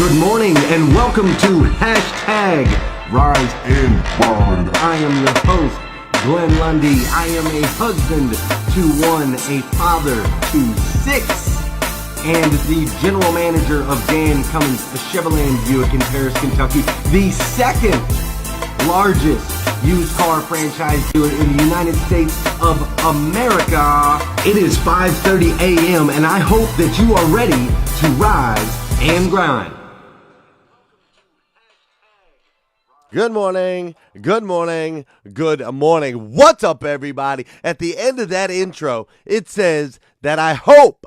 Good morning and welcome to Hashtag Rise and Grind. I am your host, Glenn Lundy. I am a husband to one, a father to six, and the general manager of Dan Cummins Chevrolet Buick in Paris, Kentucky, the second largest used car franchise dealer in the United States of America. It is 5:30 a.m. and I hope that you are ready to rise and grind. Good morning, good morning, good morning. What's up, everybody? At the end of that intro, it says that I hope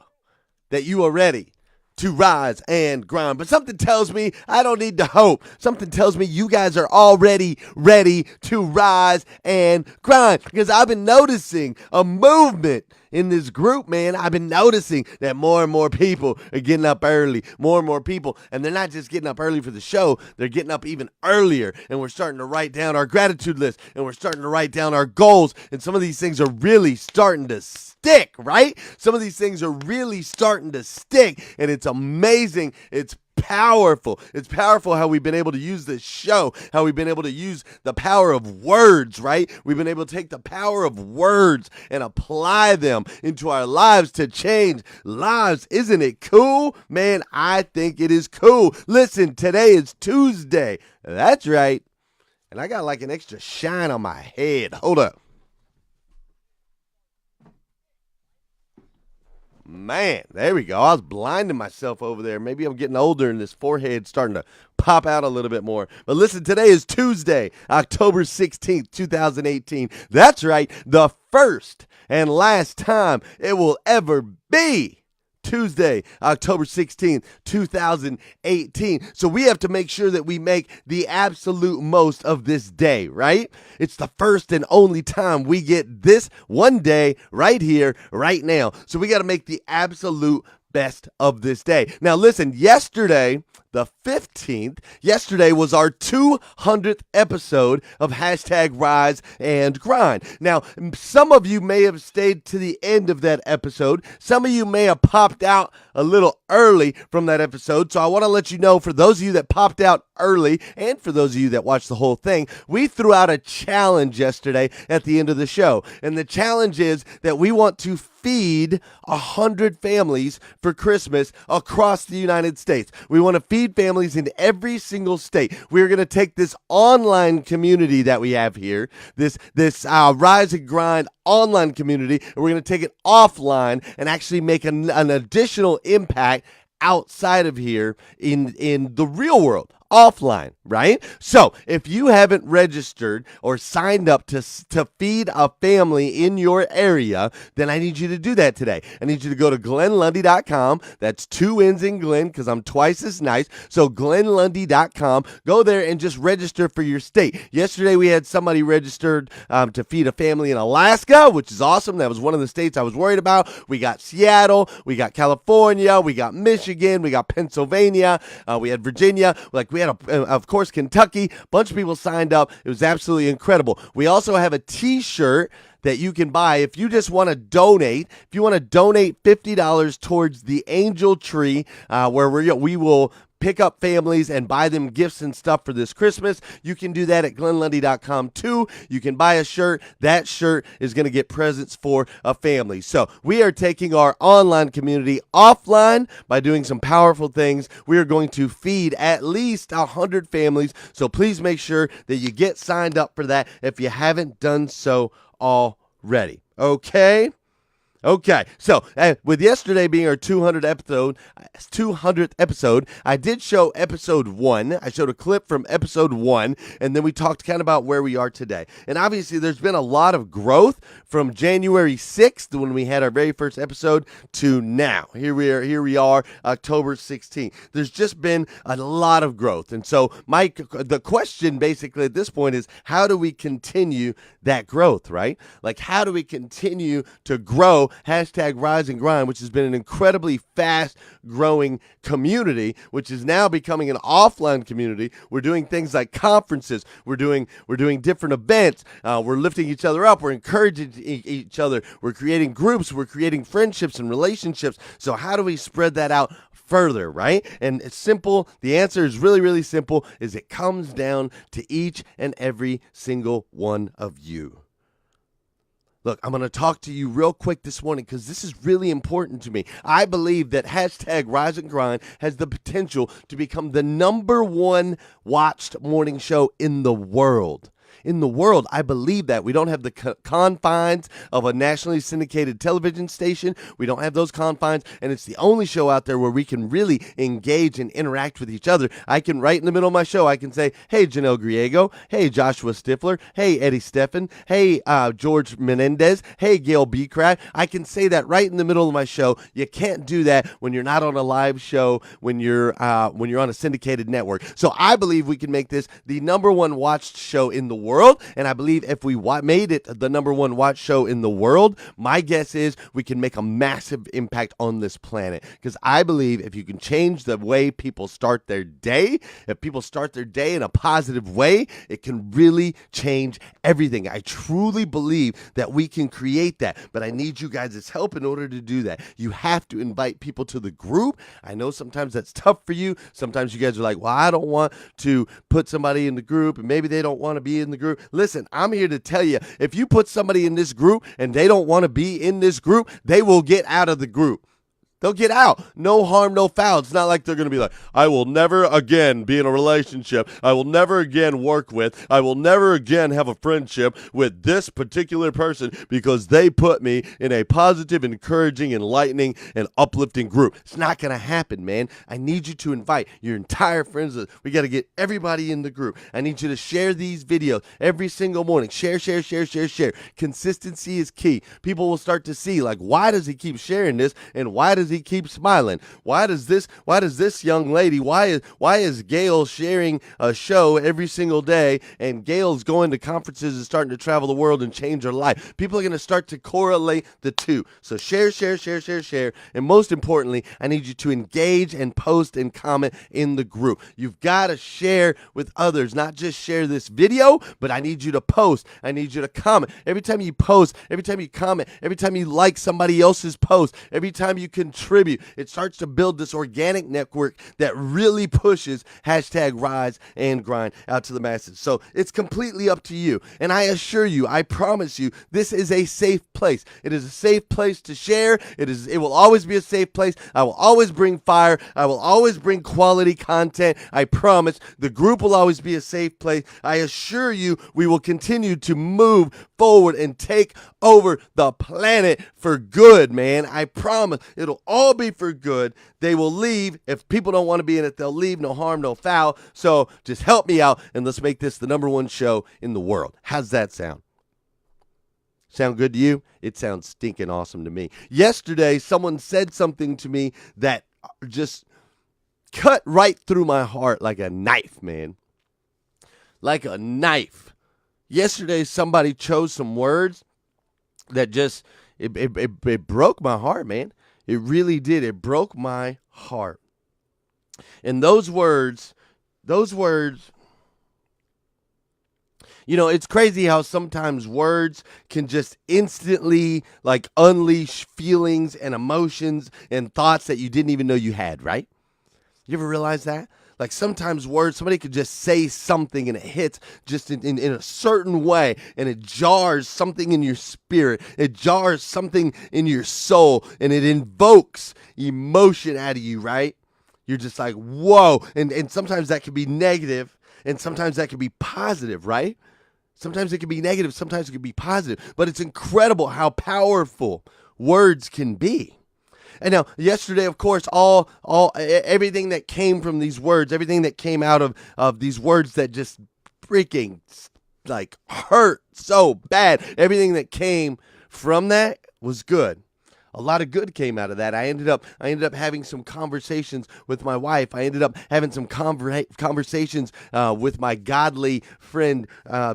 that you are ready to rise and grind. But something tells me I don't need to hope. Something tells me you guys are already ready to rise and grind, because I've been noticing a movement in this group, man. I've been noticing that more and more people are getting up early, more and more people, and they're not just getting up early for the show, they're getting up even earlier, and we're starting to write down our gratitude list, and we're starting to write down our goals, and some of these things are really starting to stick, right? Some of these things are really starting to stick, and it's amazing. It's powerful. It's powerful how we've been able to use this show, how we've been able to use the power of words, right? We've been able to take the power of words and apply them into our lives to change lives. Isn't it cool? Man, I think it is cool. Listen, today is Tuesday. That's right. And I got like an extra shine on my head. Hold up. Man, there we go. I was blinding myself over there. Maybe I'm getting older and this forehead's starting to pop out a little bit more. But listen, today is Tuesday, October 16th, 2018. That's right, the first and last time it will ever be Tuesday, October 16th, 2018. So we have to make sure that we make the absolute most of this day, right? It's the first and only time we get this one day right here, right now. So we got to make the absolute best of this day. Now listen, yesterday, the 15th, yesterday was our 200th episode of Hashtag Rise and Grind. Now, some of you may have stayed to the end of that episode. Some of you may have popped out a little early from that episode. So I want to let you know, for those of you that popped out early and for those of you that watched the whole thing, we threw out a challenge yesterday at the end of the show. And the challenge is that we want to feed 100 families for Christmas across the United States. We want to feed families in every single state. We're going to take this online community that we have here, this Rise and Grind online community, and we're going to take it offline and actually make an additional impact outside of here in the real world. Offline, right? So if you haven't registered or signed up to feed a family in your area, then I need you to do that today. I need you to go to glennlundy.com. That's two N's in Glenn, because I'm twice as nice. So glennlundy.com. Go there and just register for your state. Yesterday we had somebody registered to feed a family in Alaska, which is awesome. That was one of the states I was worried about. We got Seattle, we got California, we got Michigan, we got Pennsylvania, we had Virginia. We had, of course, Kentucky. A bunch of people signed up. It was absolutely incredible. We also have a t-shirt that you can buy if you just want to donate. If you want to donate $50 towards the Angel Tree, where we will pick up families and buy them gifts and stuff for this Christmas, you can do that at glennlundy.com too. You can buy a shirt. That shirt is going to get presents for a family. So we are taking our online community offline by doing some powerful things. We are going to feed at least 100 families. So please make sure that you get signed up for that if you haven't done so already. Okay? Okay, so with yesterday being our 200th episode, I did show episode 1. I showed a clip from episode 1, and then we talked kind of about where we are today. And obviously, there's been a lot of growth from January 6th, when we had our very first episode, to now. Here we are, October 16th. There's just been a lot of growth. And so the question basically at this point is, how do we continue that growth, right? Like, how do we continue to grow Hashtag Rise and Grind, which has been an incredibly fast growing community, which is now becoming an offline community. We're doing things like conferences. We're doing different events. We're lifting each other up. We're encouraging each other. We're creating groups. We're creating friendships and relationships. So how do we spread that out further, right? And it's simple. The answer is really, really simple, is it comes down to each and every single one of you. Look, I'm going to talk to you real quick this morning because this is really important to me. I believe that hashtag Rise and Grind has the potential to become the number one watched morning show in the world. In the world, I believe that. We don't have the confines of a nationally syndicated television station. We don't have those confines, and it's the only show out there where we can really engage and interact with each other. I can, right in the middle of my show, I can say, hey, Janelle Griego, hey, Joshua Stifler, hey, Eddie Steffen, hey, George Menendez, hey, Gail Becraft. I can say that right in the middle of my show. You can't do that when you're not on a live show, when you're on a syndicated network. So I believe we can make this the number one watched show in the world. And I believe if we made it the number one watch show in the world, my guess is we can make a massive impact on this planet. Because I believe if you can change the way people start their day, if people start their day in a positive way, it can really change everything. I truly believe that we can create that. But I need you guys' help in order to do that. You have to invite people to the group. I know sometimes that's tough for you. Sometimes you guys are like, well, I don't want to put somebody in the group, and maybe they don't want to be in the group. Listen, I'm here to tell you, if you put somebody in this group and they don't want to be in this group, they will get out of the group. They'll get out. No harm, no foul. It's not like they're going to be like, I will never again be in a relationship. I will never again work with. I will never again have a friendship with this particular person because they put me in a positive, encouraging, enlightening, and uplifting group. It's not going to happen, man. I need you to invite your entire friends. We got to get everybody in the group. I need you to share these videos every single morning. Share. Consistency is key. People will start to see, like, why does he keep sharing this, and why does he keep smiling? Why does this young lady, why is Gail sharing a show every single day, and Gail's going to conferences and starting to travel the world and change her life? People are going to start to correlate the two. So share. And most importantly, I need you to engage and post and comment in the group. You've got to share with others, not just share this video, but I need you to post. I need you to comment. Every time you post, every time you comment, every time you like somebody else's post, every time you contribute, it starts to build this organic network that really pushes hashtag Rise and Grind out to the masses. So it's completely up to you. And I assure you, I promise you, this is a safe place. It is a safe place to share. It will always be a safe place. I will always bring fire. I will always bring quality content. I promise. The group will always be a safe place. I assure you, we will continue to move forward and take over the planet for good, man. I promise. It'll all be for good. They will leave. If people don't want to be in it, they'll leave. No harm, no foul. So just help me out, and let's make this the number one show in the world. How's that sound? Sound good to you? It sounds stinking awesome to me. Yesterday, someone said something to me that just cut right through my heart like a knife, man. Like a knife. Yesterday, somebody chose some words that just, it broke my heart, man. It really did. It broke my heart. And those words, you know, it's crazy how sometimes words can just instantly like unleash feelings and emotions and thoughts that you didn't even know you had, right? You ever realize that? Like sometimes words, somebody could just say something and it hits just in a certain way, and it jars something in your spirit. It jars something in your soul, and it invokes emotion out of you, right? You're just like, whoa. And sometimes that can be negative, and sometimes that can be positive, right? Sometimes it can be negative, sometimes it can be positive. But it's incredible how powerful words can be. And now, yesterday, of course, everything that came from these words, everything that came out of these words that just freaking like hurt so bad, everything that came from that was good. A lot of good came out of that. I ended up having some conversations with my wife. I ended up having some conversations with my godly friend,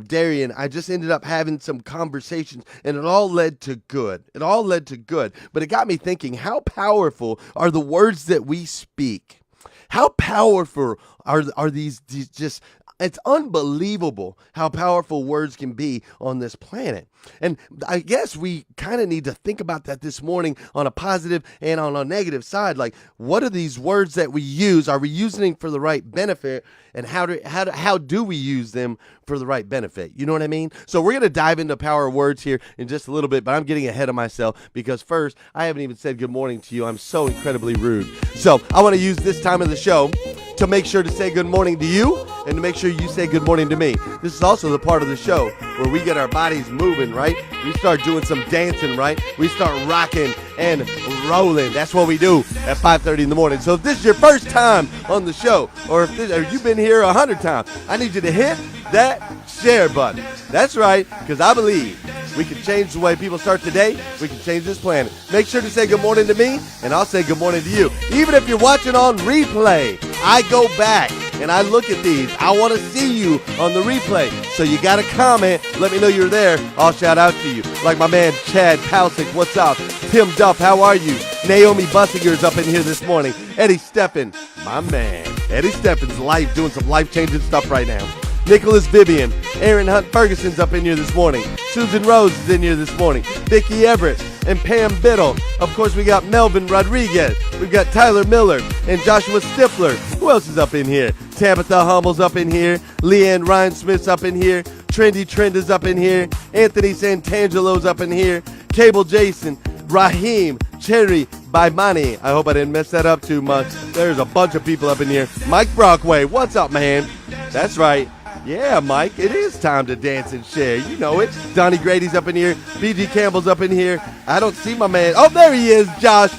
Darian. I just ended up having some conversations, and it all led to good. But it got me thinking, how powerful are the words that we speak? How powerful are these just It's unbelievable how powerful words can be on this planet. And I guess we kind of need to think about that this morning on a positive and on a negative side. Like, what are these words that we use? Are we using them for the right benefit? And how do we use them for the right benefit? You know what I mean? So we're going to dive into power of words here in just a little bit, but I'm getting ahead of myself because first, I haven't even said good morning to you. I'm so incredibly rude. So I want to use this time of the show to make sure to say good morning to you and to make sure you say good morning to me. This is also the part of the show where we get our bodies moving, right? We start doing some dancing, right? We start rocking and rolling. That's what we do at 5:30 in the morning. So if this is your first time on the show, or if you've been here 100 times, I need you to hit that share button. That's right, because I believe we can change the way people start today. We can change this planet. Make sure to say good morning to me, and I'll say good morning to you. Even if you're watching on replay, I go back and I look at these. I want to see you on the replay. So you got to comment. Let me know you're there. I'll shout out to you. Like my man Chad Pausick, what's up? Tim Duff, how are you? Naomi Bussinger's up in here this morning. Eddie Steppen, my man. Eddie Steppen's life, doing some life-changing stuff right now. Nicholas Vivian, Aaron Hunt Ferguson's up in here this morning. Susan Rose is in here this morning. Vicki Everett and Pam Biddle. Of course, we got Melvin Rodriguez. We've got Tyler Miller and Joshua Stifler. Who else is up in here? Tabitha Hummel's up in here. Leanne Ryan Smith's up in here. Trendy Trend is up in here. Anthony Santangelo's up in here. Cable Jason. Raheem Cherry Baimani. I hope I didn't mess that up too much. There's a bunch of people up in here. Mike Brockway, what's up, man? That's right. Yeah, Mike, it is time to dance and share. You know it. Donnie Grady's up in here. BG Campbell's up in here. I don't see my man. Oh, there he is, Josh.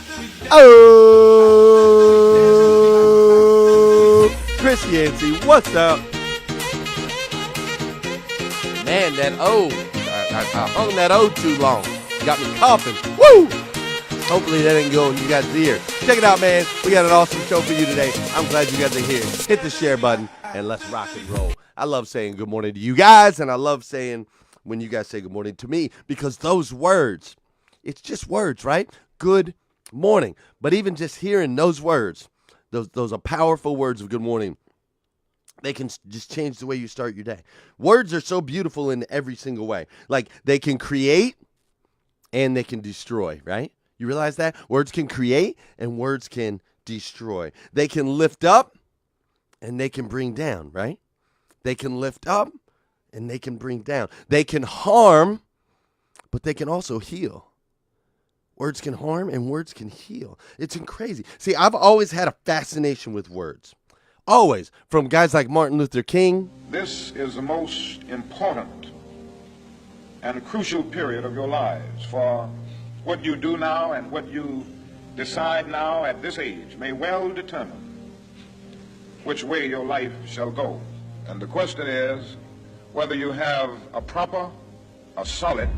Oh, Chris Yancey, what's up? Man, that O. I hung that O too long. Got me coughing. Woo! Hopefully that didn't go in you guys' ear. Check it out, man. We got an awesome show for you today. I'm glad you guys are here. Hit the share button and let's rock and roll. I love saying good morning to you guys, and I love saying when you guys say good morning to me because those words, it's just words, right? Good morning. But even just hearing those words, those are powerful words of good morning. They can just change the way you start your day. Words are so beautiful in every single way. Like they can create and they can destroy, right? You realize that? Words can create and words can destroy. They can lift up and they can bring down, right? They can lift up and they can bring down. They can harm, but they can also heal. Words can harm and words can heal. It's crazy. See, I've always had a fascination with words. Always. From guys like Martin Luther King. This is the most important and crucial period of your lives, for what you do now and what you decide now at this age may well determine which way your life shall go. And the question is whether you have a proper, a solid,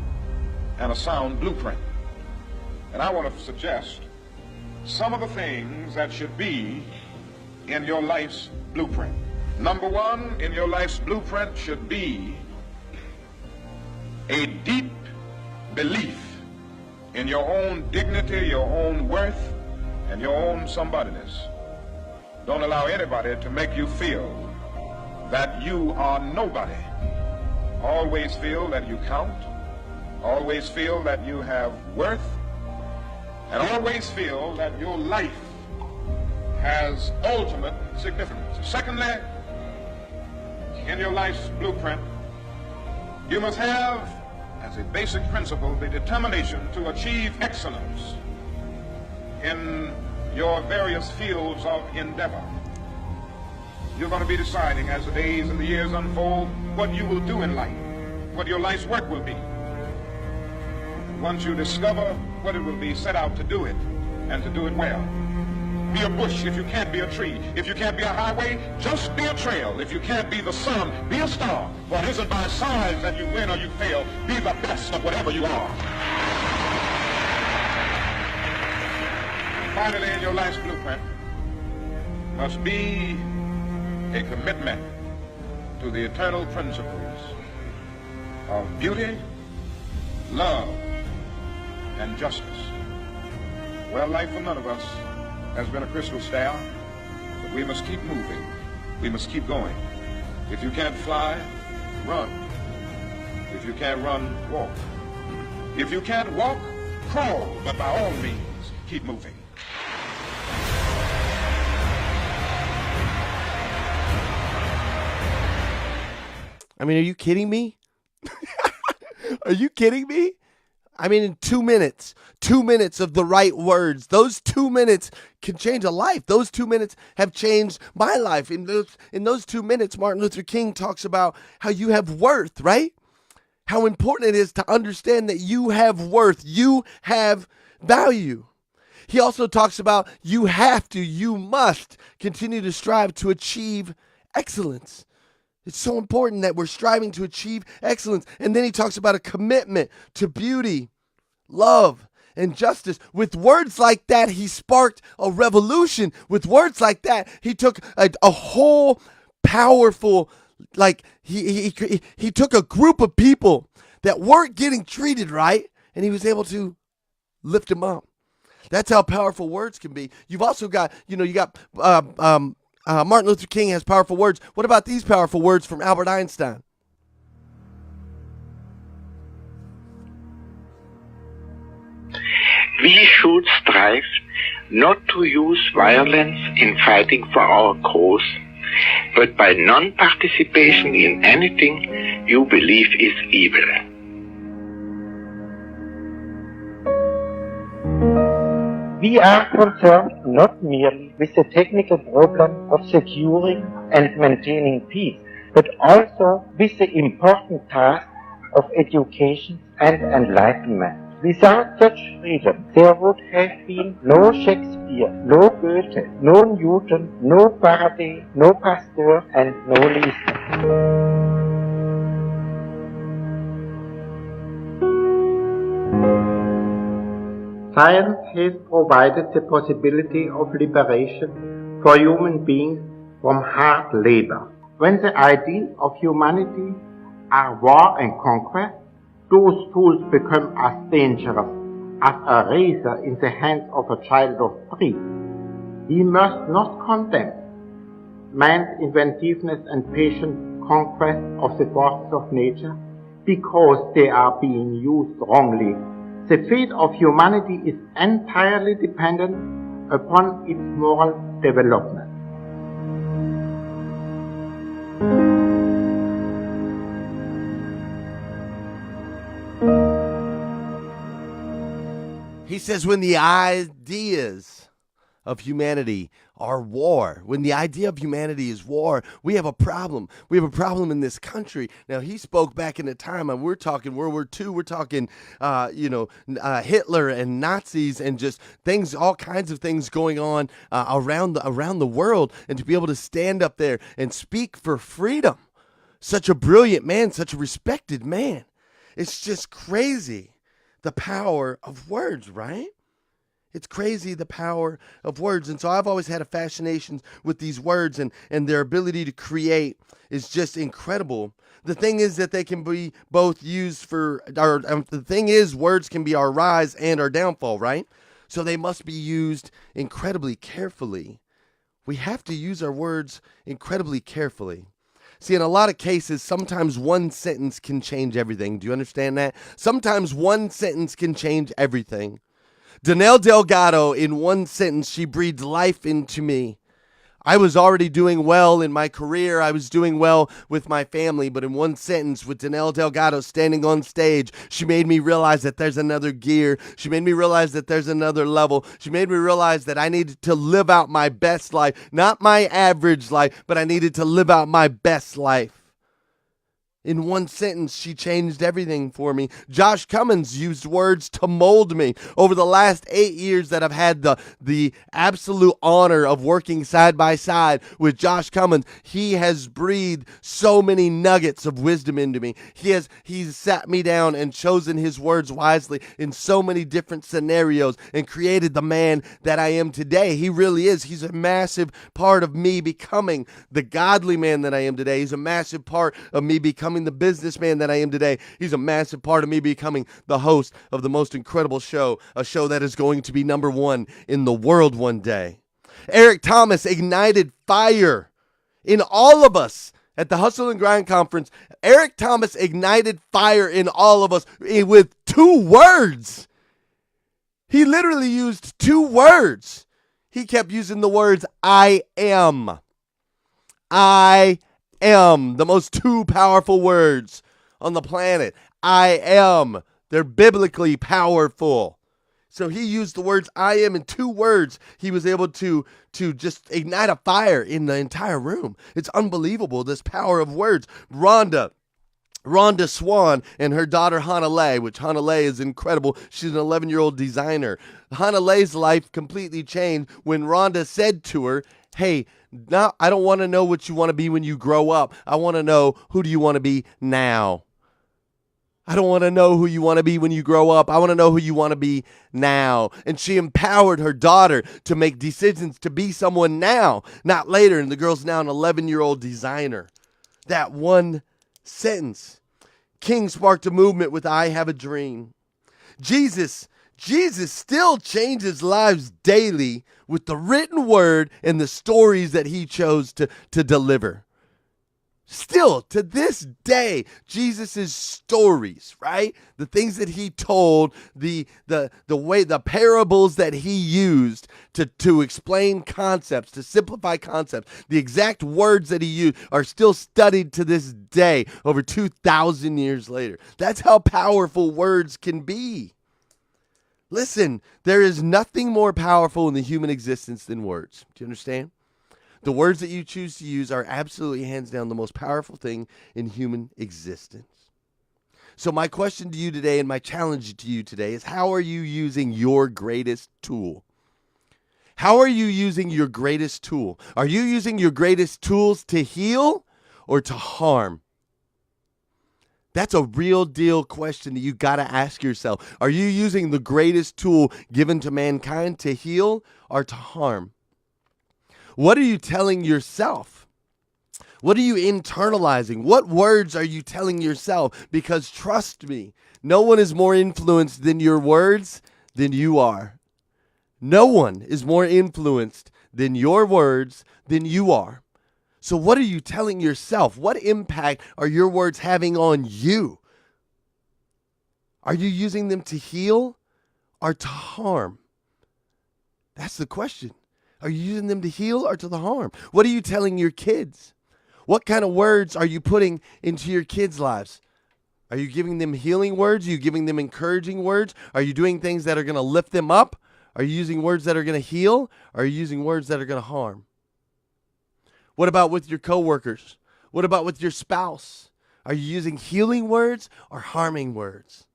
and a sound blueprint. And I want to suggest some of the things that should be in your life's blueprint. Number one, in your life's blueprint should be a deep belief in your own dignity, your own worth, and your own somebodyness. Don't allow anybody to make you feel that you are nobody. Always feel that you count. Always feel that you have worth. And always feel that your life has ultimate significance. Secondly, in your life's blueprint, you must have, as a basic principle, the determination to achieve excellence in your various fields of endeavor. You're going to be deciding as the days and the years unfold what you will do in life, what your life's work will be. Once you discover what it will be, set out to do it and to do it well. Be a bush if you can't be a tree. If you can't be a highway, just be a trail. If you can't be the sun, be a star. For it isn't by size that you win or you fail. Be the best of whatever you are. Finally, in your life's blueprint must be a commitment to the eternal principles of beauty, love, and justice. Well, life for none of us has been a crystal stair, but we must keep moving. We must keep going. If you can't fly, run. If you can't run, walk. If you can't walk, crawl. But by all means, keep moving. I mean, are you kidding me? Are you kidding me? I mean, in 2 minutes of the right words, those 2 minutes can change a life. Those 2 minutes have changed my life. In those 2 minutes, Martin Luther King talks about how you have worth, right? How important it is to understand that you have worth. You have value. He also talks about you must continue to strive to achieve excellence. It's so important that we're striving to achieve excellence. And then he talks about a commitment to beauty, love, and justice. With words like that, he sparked a revolution. With words like that, he took a whole powerful, he took a group of people that weren't getting treated right, and he was able to lift them up. That's how powerful words can be. You've also got, Martin Luther King has powerful words. What about these powerful words from Albert Einstein? We should strive not to use violence in fighting for our cause, but by non-participation in anything you believe is evil. We are concerned not merely with the technical problem of securing and maintaining peace, but also with the important task of education and enlightenment. Without such freedom, there would have been no Shakespeare, no Goethe, no Newton, no Faraday, no Pasteur, and no Leibniz. Science has provided the possibility of liberation for human beings from hard labor. When the ideals of humanity are war and conquest, those tools become as dangerous as a razor in the hands of a child of 3. We must not condemn man's inventiveness and patient conquest of the forces of nature because they are being used wrongly. The fate of humanity is entirely dependent upon its moral development. He says when the ideas of humanity are war, when the idea of humanity is war, we have a problem. We have a problem in this country. Now, he spoke back in the time, and we're talking World War II, we're talking, Hitler and Nazis and just things, all kinds of things going on around the world, and to be able to stand up there and speak for freedom. Such a brilliant man, such a respected man. It's just crazy. The power of words, right? It's crazy, the power of words. And so I've always had a fascination with these words, and their ability to create is just incredible. The thing is that they can be both used for, the thing is words can be our rise and our downfall, right? So they must be used incredibly carefully. We have to use our words incredibly carefully. See, in a lot of cases, sometimes one sentence can change everything. Do you understand that? Sometimes one sentence can change everything. Danelle Delgado, in one sentence, she breathed life into me. I was already doing well in my career. I was doing well with my family. But in one sentence, with Danelle Delgado standing on stage, she made me realize that there's another gear. She made me realize that there's another level. She made me realize that I needed to live out my best life. Not my average life, but I needed to live out my best life. In one sentence, she changed everything for me. Josh Cummins used words to mold me. Over the last 8 years that I've had the absolute honor of working side by side with Josh Cummins, he has breathed so many nuggets of wisdom into me. He's sat me down and chosen his words wisely in so many different scenarios and created the man that I am today. He really is. He's a massive part of me becoming the godly man that I am today. He's a massive part of me becoming the businessman that I am today. He's a massive part of me becoming the host of the most incredible show, a show that is going to be #1 in the world one day. Eric Thomas ignited fire in all of us At the Hustle and Grind conference, Eric Thomas ignited fire in all of us with 2 words. He literally used 2 words. He kept using the words, I am. I am. The most 2 powerful words on the planet. I am. They're biblically powerful. So he used the words I am in 2 words. He was able to just ignite a fire in the entire room. It's unbelievable, this power of words. Rhonda Swan and her daughter Hannah Lay, which Hannah Lay is incredible. She's an 11-year-old designer. Hannah Lay's life completely changed when Rhonda said to her, hey, now I don't want to know what you want to be when you grow up. I want to know, who do you want to be now? I don't want to know who you want to be when you grow up. I want to know who you want to be now. And she empowered her daughter to make decisions to be someone now, not later. And the girl's now an 11-year-old designer. That one sentence. King sparked a movement with I Have a Dream. Jesus still changes lives daily with the written word and the stories that he chose to deliver. Still, to this day, Jesus' stories, right? The things that he told, the way, the parables that he used to explain concepts, to simplify concepts, the exact words that he used are still studied to this day, over 2,000 years later. That's how powerful words can be. Listen, there is nothing more powerful in the human existence than words. Do you understand? The words that you choose to use are absolutely, hands down, the most powerful thing in human existence. So my question to you today and my challenge to you today is, how are you using your greatest tool? How are you using your greatest tool? Are you using your greatest tools to heal or to harm? That's a real deal question that you got to ask yourself. Are you using the greatest tool given to mankind to heal or to harm? What are you telling yourself? What are you internalizing? What words are you telling yourself? Because trust me, no one is more influenced than your words than you are. No one is more influenced than your words than you are. So what are you telling yourself? What impact are your words having on you? Are you using them to heal or to harm? That's the question. Are you using them to heal or to the harm? What are you telling your kids? What kind of words are you putting into your kids' lives? Are you giving them healing words? Are you giving them encouraging words? Are you doing things that are going to lift them up? Are you using words that are going to heal? Or are you using words that are going to harm? What about with your coworkers? What about with your spouse? Are you using healing words or harming words?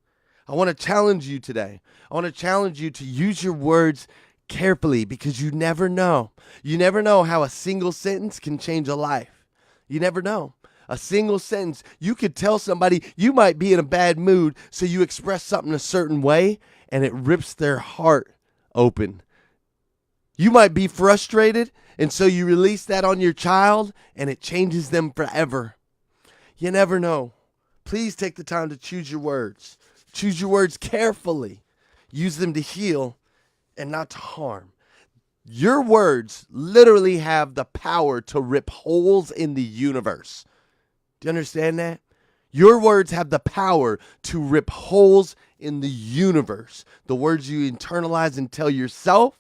I want to challenge you today. I want to challenge you to use your words carefully, because you never know. You never know how a single sentence can change a life. You never know. A single sentence, you could tell somebody you might be in a bad mood, so you express something a certain way, and it rips their heart open. You might be frustrated, and so you release that on your child, and it changes them forever. You never know. Please take the time to choose your words. Choose your words carefully. Use them to heal and not to harm. Your words literally have the power to rip holes in the universe. Do you understand that? Your words have the power to rip holes in the universe. The words you internalize and tell yourself,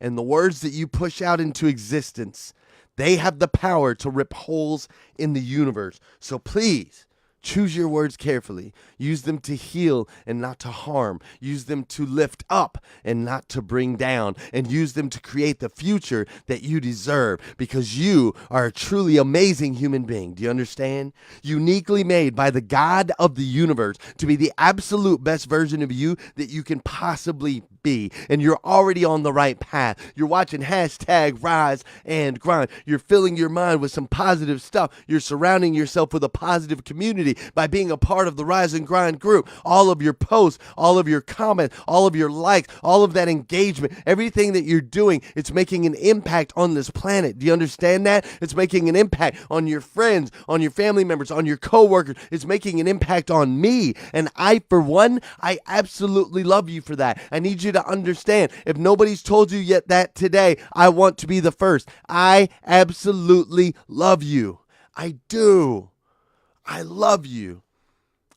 and the words that you push out into existence, they have the power to rip holes in the universe. So please, choose your words carefully. Use them to heal and not to harm. Use them to lift up and not to bring down. And use them to create the future that you deserve, because you are a truly amazing human being. Do you understand? Uniquely made by the God of the universe to be the absolute best version of you that you can possibly be. And you're already on the right path. You're watching hashtag Rise and Grind. You're filling your mind with some positive stuff. You're surrounding yourself with a positive community by being a part of the Rise and Grind group. All of your posts, all of your comments, all of your likes, all of that engagement, everything that you're doing, it's making an impact on this planet. Do you understand that? It's making an impact on your friends, on your family members, on your coworkers. It's making an impact on me. And I, for one, I absolutely love you for that. I need you to understand, if nobody's told you yet that today, I want to be the first. I absolutely love you. I do. I love you.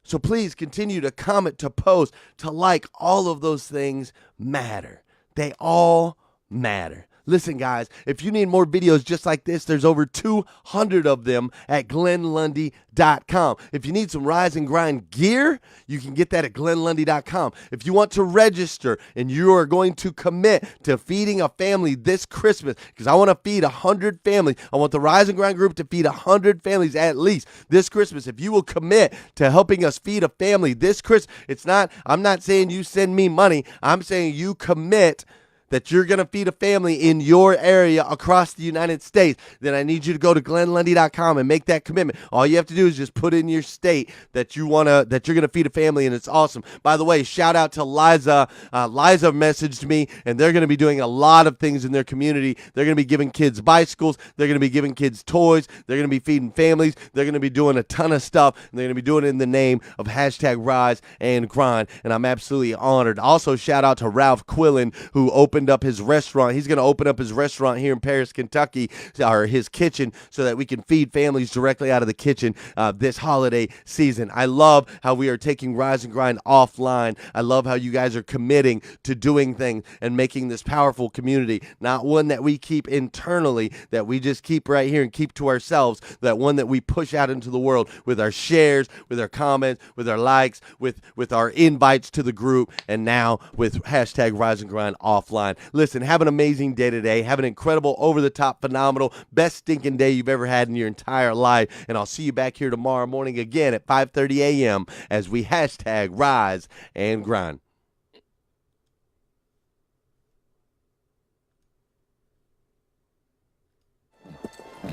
So please continue to comment, to post, to like. All of those things matter. They all matter. Listen, guys, if you need more videos just like this, there's over 200 of them at GlennLundy.com. If you need some Rise and Grind gear, you can get that at GlennLundy.com. If you want to register and you are going to commit to feeding a family this Christmas, because I want to feed 100 families. I want the Rise and Grind group to feed 100 families at least this Christmas. If you will commit to helping us feed a family this Christmas, I'm not saying you send me money. I'm saying you commit that you're going to feed a family in your area across the United States, then I need you to go to GlennLundy.com and make that commitment. All you have to do is just put in your state that you're going to feed a family, and it's awesome. By the way, shout out to Liza. Liza messaged me, and they're going to be doing a lot of things in their community. They're going to be giving kids bicycles. They're going to be giving kids toys. They're going to be feeding families. They're going to be doing a ton of stuff, and they're going to be doing it in the name of hashtag Rise and Grind, and I'm absolutely honored. Also, shout out to Ralph Quillen, who opened up his restaurant. He's going to open up his restaurant here in Paris, Kentucky, or his kitchen, so that we can feed families directly out of the kitchen this holiday season. I love how we are taking Rise and Grind offline. I love how you guys are committing to doing things and making this powerful community, not one that we keep internally, that we just keep right here and keep to ourselves, that one that we push out into the world with our shares, with our comments, with our likes, with our invites to the group, and now with hashtag Rise and Grind offline. Listen, have an amazing day today. Have an incredible, over-the-top, phenomenal, best stinking day you've ever had in your entire life. And I'll see you back here tomorrow morning again at 5:30 a.m. as we hashtag Rise and Grind.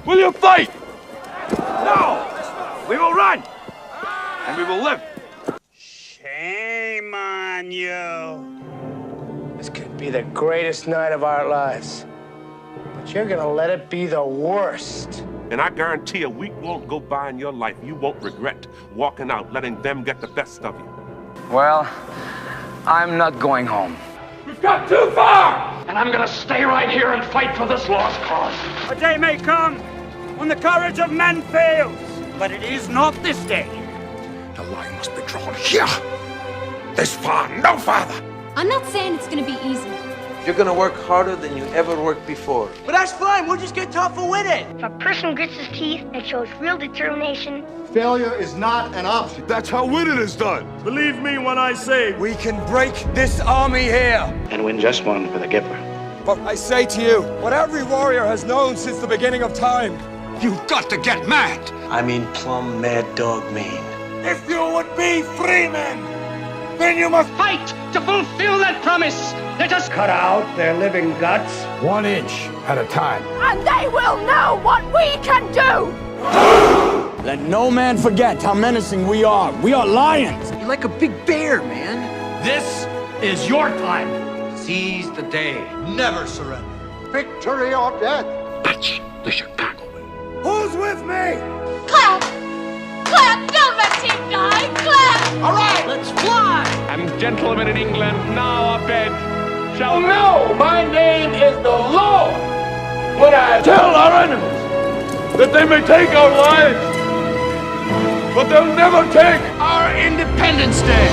Will you fight? No! We will run! And we will live! Shame on you. This could be the greatest night of our lives. But you're gonna let it be the worst. And I guarantee a week won't go by in your life you won't regret walking out, letting them get the best of you. Well, I'm not going home. We've got too far! And I'm gonna stay right here and fight for this lost cause. A day may come when the courage of men fails, but it is not this day. The line must be drawn here. This far, no farther. I'm not saying it's gonna be easy. You're gonna work harder than you ever worked before. But that's fine, we'll just get tougher with it. If a person grits his teeth and shows real determination, failure is not an option. That's how winning is done. Believe me when I say we can break this army here. And win just one for the Gipper. But I say to you, what every warrior has known since the beginning of time. You've got to get mad. I mean plumb mad dog mean. If you would be free men, then you must Fight to fulfill that promise. Let us cut out their living guts 1 inch at a time. and they will know what we can do! Let no man forget how menacing we are. We are lions. You're like a big bear, man. This is your time. Seize the day. Never surrender. Victory or death. That's the Chicago way. Who's with me? Clap! Clap! Build my team, guy! Clap! All right, Let's fly! And gentlemen in England, now abed, shall no, my name is the Lord. when I tell our enemies that they may take our lives, but they'll never take Our Independence Day.